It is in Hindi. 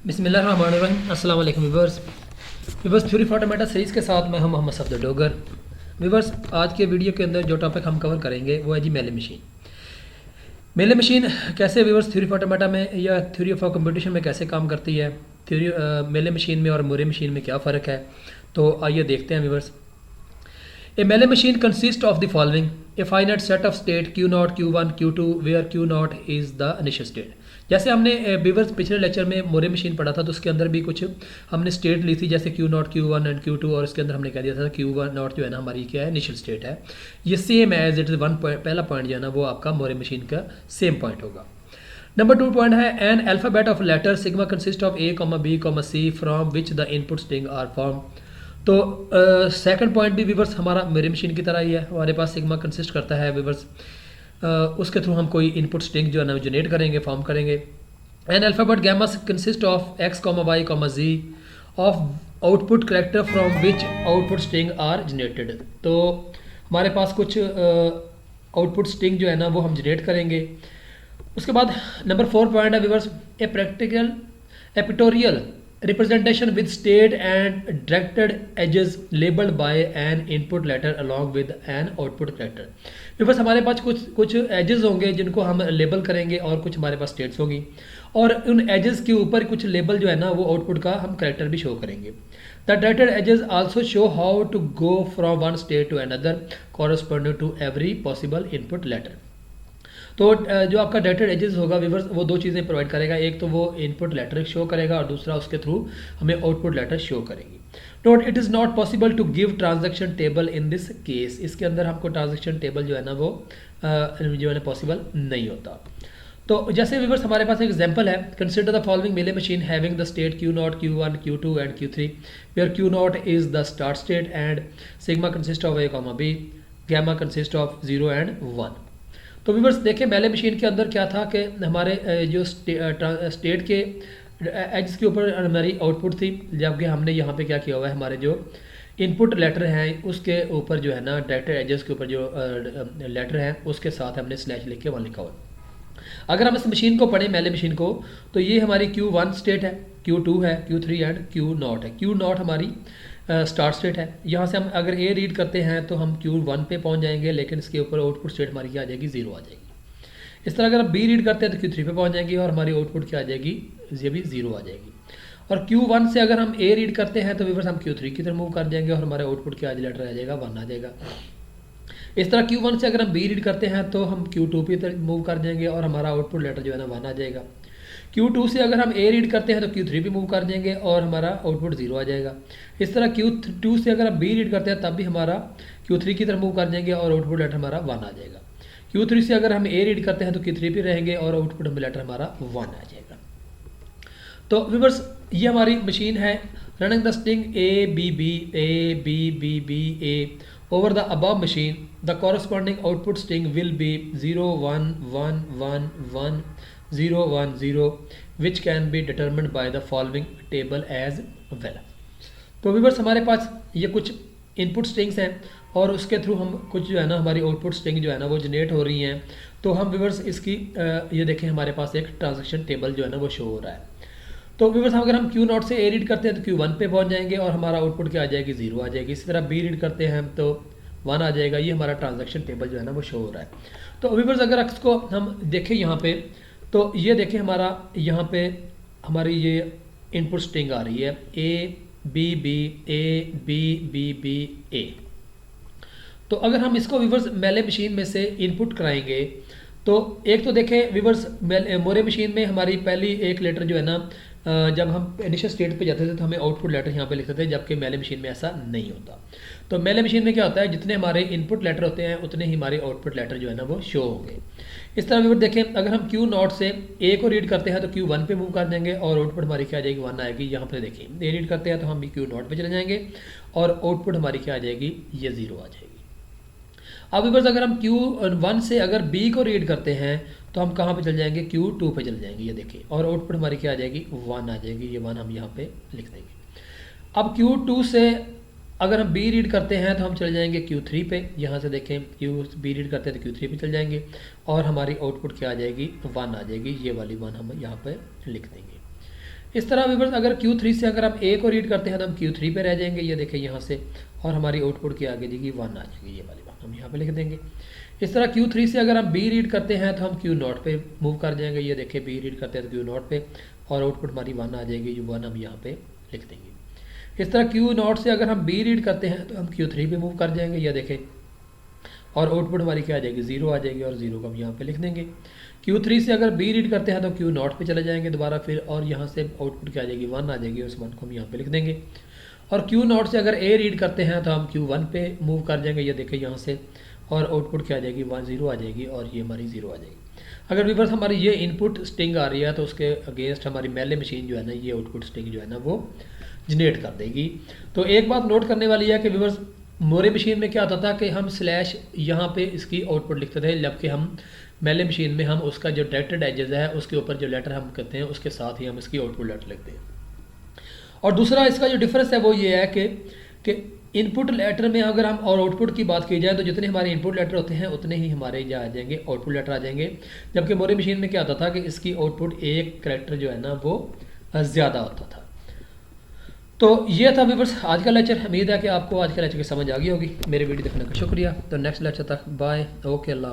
बिस्मिल्लाहिर्रहमानिर्रहीम। अस्सलाम वालेकुम viewers theory for automata series के साथ मैं हूं मोहम्मद सफदर डोगर। व्यूवर्स आज के वीडियो के अंदर जो टॉपिक हम कवर करेंगे वो है जी मेले मशीन। मेले मशीन कैसे व्यूवर्स थ्योरी फॉर ऑटोमेटा में या थ्योरी फॉर कंपटीशन में कैसे काम करती है, थ्योरी मेले मशीन में और मोरे मशीन में क्या फ़र्क है, तो आइए देखते हैं viewers. A melee machine consists of the following: a finite set of state Q0, Q1, Q2, where Q0 is the initial state। जैसे हमने बीवर्स पिछले लेक्चर में मोरे मशीन पढ़ा था तो उसके अंदर भी कुछ हमने स्टेट ली थी, जैसे Q0, Q1 एंड Q2, और इसके अंदर हमने कह दिया था Q1 जो है ना हमारी क्या है, इनिशियल स्टेट है। ये same as it is one point, पहला पॉइंट जो है ना वो आपका मोरे मशीन का सेम पॉइंट होगा। नंबर 2 पॉइंट है an alphabet of letter sigma consist of A, B, C from which the input string are form. तो सेकंड पॉइंट भी वीवर्स हमारा मेरे मशीन की तरह ही है, हमारे पास सिग्मा कंसिस्ट करता है वीवर्स, उसके थ्रू हम कोई इनपुट स्ट्रिंग जो है ना जनरेट करेंगे, फॉर्म करेंगे। An alphabet gamma consist of X, Y, Z of output character from which output string are generated. तो हमारे पास कुछ आउटपुट स्ट्रिंग जो है ना वो हम जनरेट करेंगे। उसके बाद नंबर 4 पॉइंट है viewers a practical pictorial representation with state and directed edges labeled by an input letter along with an output character। फिर बस हमारे पास कुछ एजेस होंगे जिनको हम लेबल करेंगे और कुछ हमारे पास स्टेट्स होंगी, और उन एजेस के ऊपर कुछ लेबल जो है ना वो आउटपुट का हम करेक्टर भी शो करेंगे। The directed edges also show how to go from one state to another corresponding to every possible input letter. तो जो आपका डायरेक्टेड एजेस होगा व्यूवर्स वो दो चीज़ें प्रोवाइड करेगा, एक तो वो इनपुट लेटर शो करेगा और दूसरा उसके थ्रू हमें आउटपुट लेटर शो करेगी। Note it is not possible to give transaction table in this case. इसके अंदर हमको ट्रांजैक्शन टेबल जो है ना वो जो है ना पॉसिबल नहीं होता। तो जैसे व्यूवर्स हमारे पास एक एग्जांपल है, consider the following Mealy machine having the state Q0, Q1, Q2 and Q3 where Q0 is the start state and sigma consist of A, B, gamma consist of 0 and 1। तो व्यूवर्स देखें मेले मशीन के अंदर क्या था कि हमारे जो स्टेट के एज के ऊपर हमारी आउटपुट थी, जबकि हमने यहाँ पे क्या किया हुआ है, हमारे जो इनपुट लेटर हैं उसके ऊपर जो है ना डायरेक्टेड एजेस के ऊपर जो लेटर हैं उसके साथ हमने स्लैश लिख के वहाँ लिखा हुआ है। अगर हम इस मशीन को पढ़ें मेले मशीन को, तो ये हमारी Q1 स्टेट है, Q2 है, Q3 एंड Q0 है। Q0 हमारी स्टार्ट स्टेट है। यहाँ से हम अगर ए रीड करते हैं तो हम Q1 पे पहुँच जाएंगे, लेकिन इसके ऊपर आउटपुट स्टेट हमारी क्या आ जाएगी, 0 आ जाएगी। इस तरह अगर हम बी रीड करते हैं तो Q3 पे पहुँच जाएंगे और हमारी आउटपुट क्या आ जाएगी, ये भी 0 आ जाएगी। और Q1 से अगर हम ए रीड करते हैं तो व्यूअर्स हम Q3 की तरफ मूव कर जाएंगे और हमारा आउटपुट क्या लेटर आ जाएगा, 1 आ जाएगा। इस तरह Q1 से अगर हम बी रीड करते हैं तो हम Q2 की तरफ मूव कर जाएंगे और हमारा आउटपुट लेटर जो है ना 1 आ जाएगा। Q2 से अगर हम ए रीड करते हैं तो Q3 भी मूव कर जाएंगे और हमारा आउटपुट 0 आ जाएगा। इस तरह Q2 से अगर हम बी रीड करते हैं तब भी हमारा Q3 की तरफ मूव कर जाएंगे और आउटपुट लेटर हमारा 1 आ जाएगा। Q3 से अगर हम ए रीड करते हैं तो Q3 भी रहेंगे और आउटपुट लेटर हमारा 1 आ जाएगा। तो व्यूअर्स ये हमारी मशीन है running the string A over the above machine. The corresponding output string will be 0 1 1 1 1 0 1 0 which can be determined by the following table as well। तो व्यूअर्स हमारे पास ये कुछ इनपुट स्ट्रिंग्स हैं और उसके थ्रू हम कुछ जो है ना हमारी आउटपुट स्ट्रिंग जो है ना वो जनरेट हो रही हैं। तो हम व्यूअर्स इसकी ये देखें हमारे पास एक ट्रांजैक्शन टेबल जो है ना वो शो हो रहा है। तो व्यूअर्स अगर हम Q0 से ए रीड करते हैं तो Q1 पे पहुंच जाएंगे और हमारा आउटपुट क्या आ जाएगी, 0 आ जाएगी। इसी तरह बी रीड करते हैं तो 1 आ जाएगा। ये हमारा ट्रांजैक्शन टेबल जो है ना वो शो हो रहा है। तो व्यूअर्स अगर इसको हम देखें यहाँ पे, तो ये देखें हमारा यहाँ पे हमारी ये इनपुट स्ट्रिंग आ रही है A A। तो अगर हम इसको व्यूअर्स मेले मशीन में से इनपुट कराएंगे तो एक तो देखें व्यूअर्स मोरे मशीन में हमारी पहली एक लेटर जो है ना जब हम इनिशियल स्टेट पे जाते थे तो हमें आउटपुट लेटर यहाँ पे लिखते थे, जबकि मेले मशीन में ऐसा नहीं होता। तो मेले मशीन में क्या होता है, जितने हमारे इनपुट लेटर होते हैं उतने ही हमारे आउटपुट लेटर जो है ना वो शो होंगे। इस तरह व्यूअर्स देखें अगर हम Q0 से ए को रीड करते हैं तो Q1 पे मूव कर जाएंगे और आउटपुट हमारी क्या आ जाएगी, 1 आएगी। यहाँ पे देखिए ए रीड करते हैं तो हम भी Q0 पे चले जाएंगे और आउटपुट हमारी क्या आ जाएगी, ये 0 आ जाएगी। अब व्यूअर्स अगर हम Q1 से अगर B को रीड करते हैं तो हम कहाँ पे चल जाएंगे, Q2 पे चले जाएंगे, ये देखिए, और आउटपुट हमारी क्या आ जाएगी, 1 आ जाएगी। ये 1 हम यहाँ पे लिख देंगे। अब Q2 से अगर हम B रीड करते हैं तो हम चले जाएंगे Q3 पे। यहाँ से देखें B रीड करते हैं तो Q3 पे चल जाएंगे और हमारी आउटपुट क्या आ जाएगी, 1 आ जाएगी। ये वाली 1 हम यहाँ पे लिख देंगे। इस तरह व्यूअर्स अगर Q3 से अगर हम A को रीड करते हैं तो हम Q3 पे रह जाएंगे, ये देखें यहाँ से, और हमारी आउटपुट की आगे जी 1 आ जाएगी, ये वाली बात हम यहाँ पे लिख देंगे। इस तरह Q3 से अगर हम B रीड करते हैं तो हम Q0 पे मूव कर जाएंगे, ये देखें B रीड करते हैं तो Q0 पे, और आउटपुट हमारी 1 आ जाएगी, जो 1 हम यहाँ पे लिख देंगे। इस तरह Q0 से अगर हम B रीड करते हैं तो हम Q3 पे मूव कर जाएंगे, ये देखें, और आउटपुट हमारी क्या आ जाएगी, 0 आ जाएगी, और 0 को हम यहाँ पे लिख देंगे। Q3 से अगर B रीड करते हैं तो Q0 पे चले जाएंगे दोबारा फिर, और यहाँ से आउटपुट क्या आ जाएगी, 1 आ जाएगी, उस 1 को हम यहाँ पे लिख देंगे। और Q0 से अगर A रीड करते हैं तो हम Q1 पे मूव कर जाएंगे, ये देखें यहाँ से, और आउटपुट क्या आ जाएगी, 0 आ जाएगी, और ये हमारी 0 आ जाएगी। अगर व्यूअर्स हमारी ये इनपुट स्ट्रिंग आ रही है तो उसके अगेंस्ट हमारी मेले मशीन जो है ना, ये आउटपुट स्ट्रिंग जो है ना वो जनरेट कर देगी। तो एक बात नोट करने वाली है कि व्यूअर्स मोरे मशीन में क्या होता था कि हम स्लैश यहाँ पे इसकी आउटपुट लिखते थे, जबकि हम मेले मशीन में हम उसका जो डायरेक्टेड एजेस है उसके ऊपर जो लेटर हम करते हैं उसके साथ ही हम इसकी आउटपुट लेटर लिखते हैं। और दूसरा इसका जो डिफरेंस है वो ये है कि इनपुट लेटर में अगर हम और आउटपुट की बात की जाए तो जितने हमारे इनपुट लेटर होते हैं उतने ही हमारे जो आ जाएंगे आउटपुट लेटर आ जाएंगे, जबकि मोरे मशीन में क्या होता था कि इसकी आउटपुट एक करेक्टर जो है ना वो ज़्यादा होता था। तो ये था व्यूअर्स आज का लेक्चर। उम्मीद है कि आपको आज का लेक्चर की समझ आ गई होगी। मेरे वीडियो देखने का शुक्रिया। तो नेक्स्ट लेक्चर तक बाय, ओके, अल्लाह।